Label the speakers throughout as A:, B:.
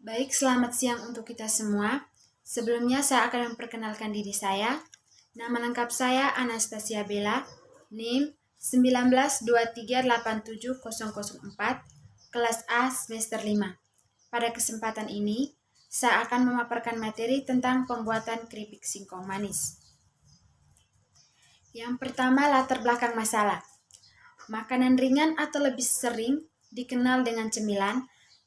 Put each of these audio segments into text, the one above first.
A: Baik, selamat siang untuk kita semua. Sebelumnya saya akan memperkenalkan diri saya. Nama lengkap saya Anastasia Bella, NIM 1923870004, kelas A semester 5. Pada kesempatan ini, saya akan memaparkan materi tentang pembuatan keripik singkong manis. Yang pertama, latar belakang masalah. Makanan ringan atau lebih sering dikenal dengan cemilan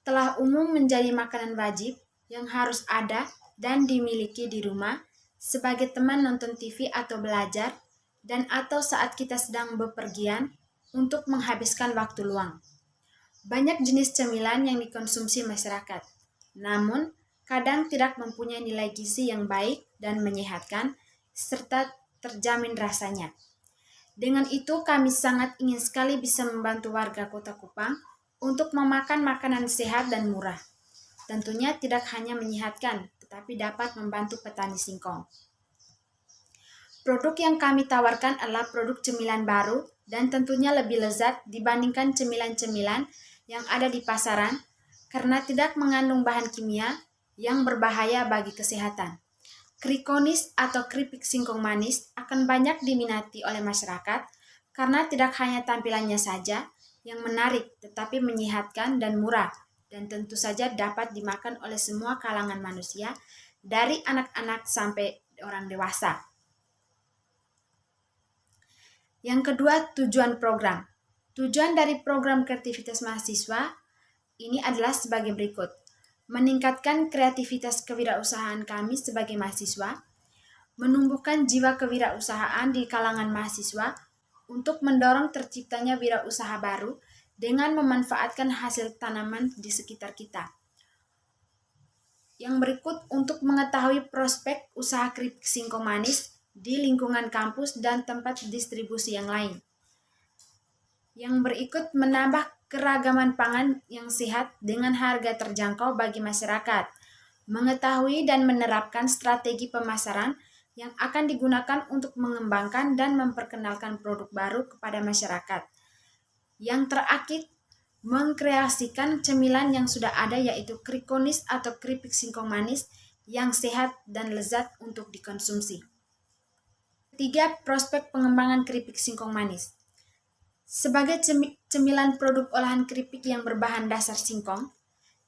A: telah umum menjadi makanan wajib yang harus ada dan dimiliki di rumah sebagai teman nonton TV atau belajar dan atau saat kita sedang bepergian untuk menghabiskan waktu luang. Banyak jenis cemilan yang dikonsumsi masyarakat, namun kadang tidak mempunyai nilai gizi yang baik dan menyehatkan serta terjamin rasanya. Dengan itu, kami sangat ingin sekali bisa membantu warga Kota Kupang untuk memakan makanan sehat dan murah. Tentunya tidak hanya menyehatkan, tetapi dapat membantu petani singkong. Produk yang kami tawarkan adalah produk cemilan baru dan tentunya lebih lezat dibandingkan cemilan-cemilan yang ada di pasaran karena tidak mengandung bahan kimia yang berbahaya bagi kesehatan. Krikonis atau keripik singkong manis akan banyak diminati oleh masyarakat karena tidak hanya tampilannya saja yang menarik, tetapi menyehatkan dan murah, dan tentu saja dapat dimakan oleh semua kalangan manusia, dari anak-anak sampai orang dewasa. Yang kedua, tujuan program. Tujuan dari program kreativitas mahasiswa ini adalah sebagai berikut. Meningkatkan kreativitas kewirausahaan kami sebagai mahasiswa, menumbuhkan jiwa kewirausahaan di kalangan mahasiswa untuk mendorong terciptanya wirausaha baru dengan memanfaatkan hasil tanaman di sekitar kita. Yang berikut untuk mengetahui prospek usaha keripik singkong manis di lingkungan kampus dan tempat distribusi yang lain. Yang berikut menambah keragaman pangan yang sehat dengan harga terjangkau bagi masyarakat, mengetahui dan menerapkan strategi pemasaran yang akan digunakan untuk mengembangkan dan memperkenalkan produk baru kepada masyarakat. Yang terakhir, mengkreasikan cemilan yang sudah ada yaitu krikonis atau keripik singkong manis yang sehat dan lezat untuk dikonsumsi. Ketiga, prospek pengembangan keripik singkong manis. Sebagai cemilan produk olahan keripik yang berbahan dasar singkong,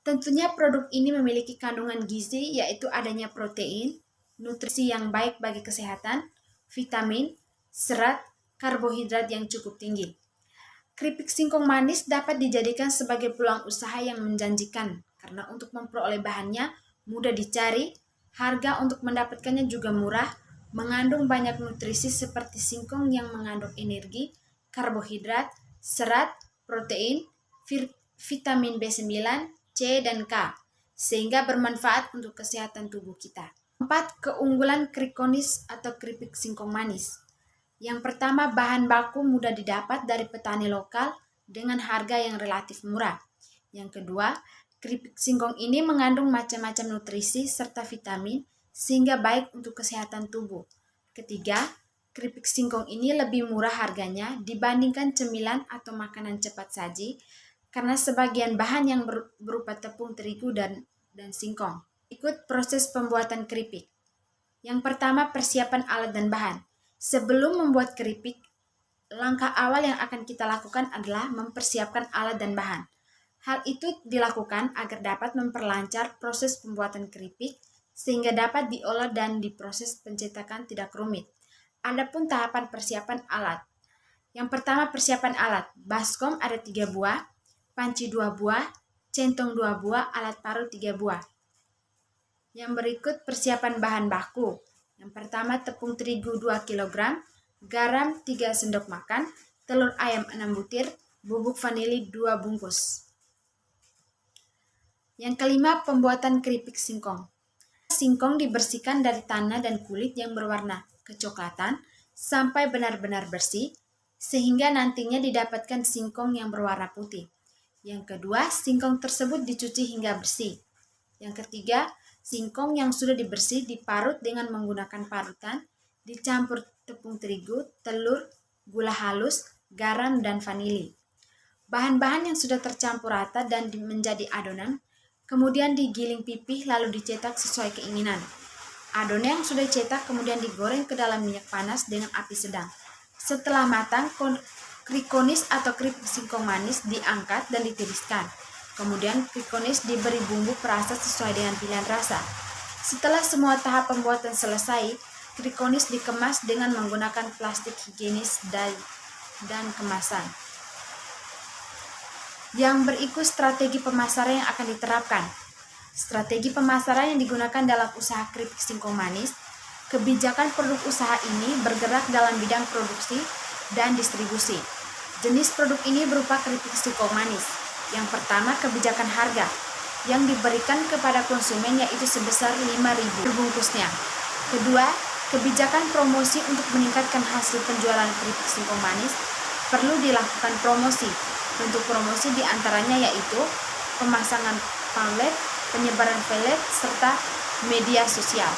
A: tentunya produk ini memiliki kandungan gizi yaitu adanya protein, nutrisi yang baik bagi kesehatan, vitamin, serat, karbohidrat yang cukup tinggi. Keripik singkong manis dapat dijadikan sebagai peluang usaha yang menjanjikan karena untuk memperoleh bahannya mudah dicari, harga untuk mendapatkannya juga murah, mengandung banyak nutrisi seperti singkong yang mengandung energi, karbohidrat, serat, protein, vitamin B9, C, dan K, sehingga bermanfaat untuk kesehatan tubuh kita. 4. Keunggulan krikonis atau keripik singkong manis. Yang pertama, bahan baku mudah didapat dari petani lokal dengan harga yang relatif murah. Yang kedua, keripik singkong ini mengandung macam-macam nutrisi serta vitamin sehingga baik untuk kesehatan tubuh. Ketiga, keripik singkong ini lebih murah harganya dibandingkan cemilan atau makanan cepat saji karena sebagian bahan yang berupa tepung terigu dan singkong. Ikut proses pembuatan keripik. Yang pertama, persiapan alat dan bahan. Sebelum membuat keripik, langkah awal yang akan kita lakukan adalah mempersiapkan alat dan bahan. Hal itu dilakukan agar dapat memperlancar proses pembuatan keripik sehingga dapat diolah dan diproses pencetakan tidak rumit. Adapun tahapan persiapan alat. Yang pertama, persiapan alat. Baskom ada 3 buah, panci 2 buah, centong 2 buah, alat paru 3 buah. Yang berikut persiapan bahan baku. Yang pertama, tepung terigu 2 kg, garam 3 sendok makan, telur ayam 6 butir, bubuk vanili 2 bungkus. Yang kelima, pembuatan keripik singkong. Singkong dibersihkan dari tanah dan kulit yang berwarna kecoklatan sampai benar-benar bersih, sehingga nantinya didapatkan singkong yang berwarna putih. Yang kedua, singkong tersebut dicuci hingga bersih. Yang ketiga, singkong yang sudah dibersih diparut dengan menggunakan parutan, dicampur tepung terigu, telur, gula halus, garam, dan vanili. Bahan-bahan yang sudah tercampur rata dan menjadi adonan kemudian digiling pipih lalu dicetak sesuai keinginan. Adonan yang sudah dicetak kemudian digoreng ke dalam minyak panas dengan api sedang. Setelah matang, krikonis atau keripik singkong manis diangkat dan ditiriskan. Kemudian krikonis diberi bumbu perasa sesuai dengan pilihan rasa. Setelah semua tahap pembuatan selesai, krikonis dikemas dengan menggunakan plastik higienis dan kemasan. Yang berikut strategi pemasaran yang akan diterapkan. Strategi pemasaran yang digunakan dalam usaha keripik singkong manis. Kebijakan produk usaha ini bergerak dalam bidang produksi dan distribusi. Jenis produk ini berupa keripik singkong manis. Yang pertama, kebijakan harga yang diberikan kepada konsumen yaitu sebesar 5.000 per bungkusnya. Kedua, kebijakan promosi untuk meningkatkan hasil penjualan keripik singkong manis. Perlu dilakukan promosi. Bentuk promosi diantaranya yaitu pemasangan pamflet, penyebaran pelet, serta media sosial.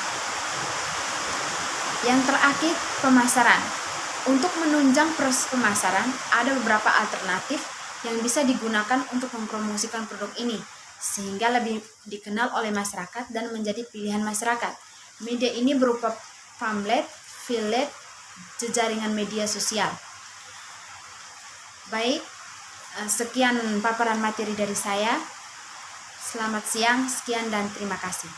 A: Yang terakhir, pemasaran. Untuk menunjang proses pemasaran, ada beberapa alternatif yang bisa digunakan untuk mempromosikan produk ini, sehingga lebih dikenal oleh masyarakat dan menjadi pilihan masyarakat. Media ini berupa pamflet, fillet, jejaringan media sosial. Baik, sekian paparan materi dari saya. Selamat siang, sekian dan terima kasih.